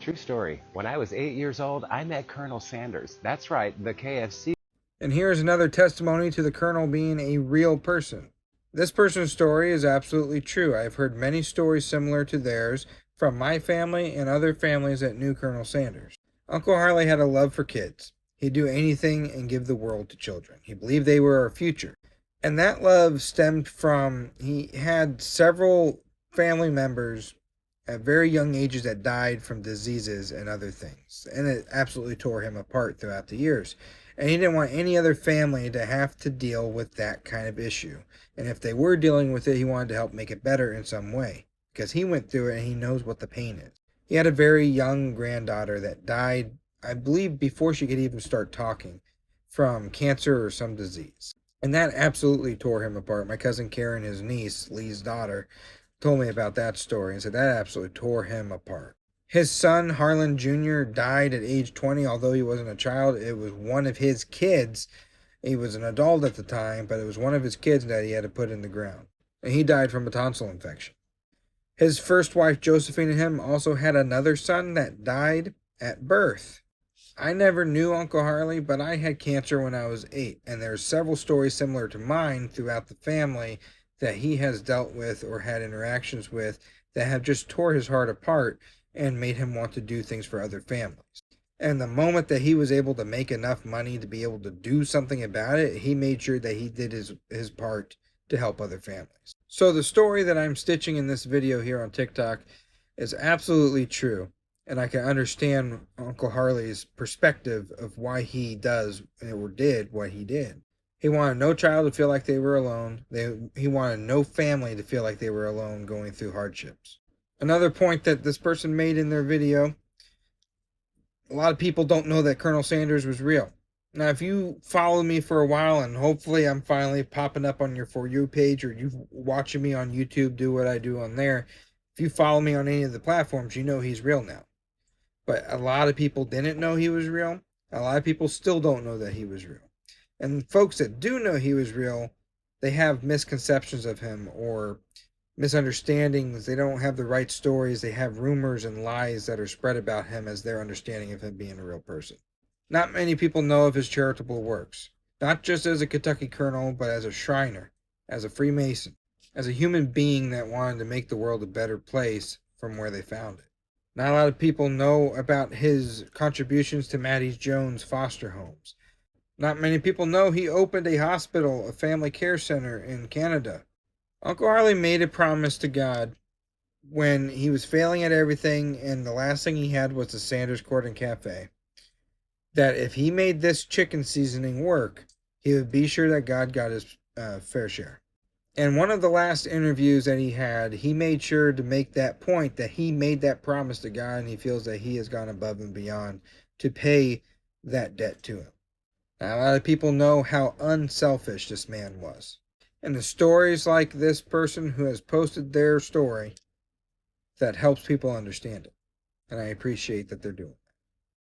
True story. When I was 8 years old, I met Colonel Sanders. That's right, the KFC. And here's another testimony to the Colonel being a real person. This person's story is absolutely true. I've heard many stories similar to theirs from my family and other families that knew Colonel Sanders. Uncle Harley had a love for kids. He'd do anything and give the world to children. He believed they were our future. And that love stemmed from he had several family members at very young ages that died from diseases and other things. And it absolutely tore him apart throughout the years. And he didn't want any other family to have to deal with that kind of issue. And if they were dealing with it, he wanted to help make it better in some way. Because he went through it and he knows what the pain is. He had a very young granddaughter that died, I believe, before she could even start talking from cancer or some disease. And that absolutely tore him apart. My cousin Karen, his niece, Lee's daughter, told me about that story and said that absolutely tore him apart. His son, Harlan Jr., died at age 20, although he wasn't a child. It was one of his kids. He was an adult at the time, but it was one of his kids that he had to put in the ground. And he died from a tonsil infection. His first wife, Josephine, and him also had another son that died at birth. I never knew Uncle Harley, but I had cancer when I was 8, and there's several stories similar to mine throughout the family that he has dealt with or had interactions with that have just tore his heart apart and made him want to do things for other families. And the moment that he was able to make enough money to be able to do something about it, he made sure that he did his part to help other families. So the story that I'm stitching in this video here on TikTok is absolutely true. And I can understand Uncle Harley's perspective of why he does or did what he did. He wanted no child to feel like they were alone. He wanted no family to feel like they were alone going through hardships. Another point that this person made in their video, a lot of people don't know that Colonel Sanders was real. Now, if you follow me for a while, and hopefully I'm finally popping up on your For You page, or you watching me on YouTube do what I do on there, if you follow me on any of the platforms, you know he's real now. But a lot of people didn't know he was real. A lot of people still don't know that he was real. And folks that do know he was real, they have misconceptions of him or misunderstandings. They don't have the right stories. They have rumors and lies that are spread about him as their understanding of him being a real person. Not many people know of his charitable works, not just as a Kentucky colonel, but as a Shriner, as a Freemason, as a human being that wanted to make the world a better place from where they found it. Not a lot of people know about his contributions to Maddie Jones foster homes. Not many people know he opened a hospital, a family care center in Canada. Uncle Harley made a promise to God when he was failing at everything and the last thing he had was the Sanders Court and Cafe, that if he made this chicken seasoning work, he would be sure that God got his fair share. And one of the last interviews that he had, he made sure to make that point that he made that promise to God and he feels that he has gone above and beyond to pay that debt to him. Now, a lot of people know how unselfish this man was. And the stories like this person who has posted their story that helps people understand it. And I appreciate that they're doing it.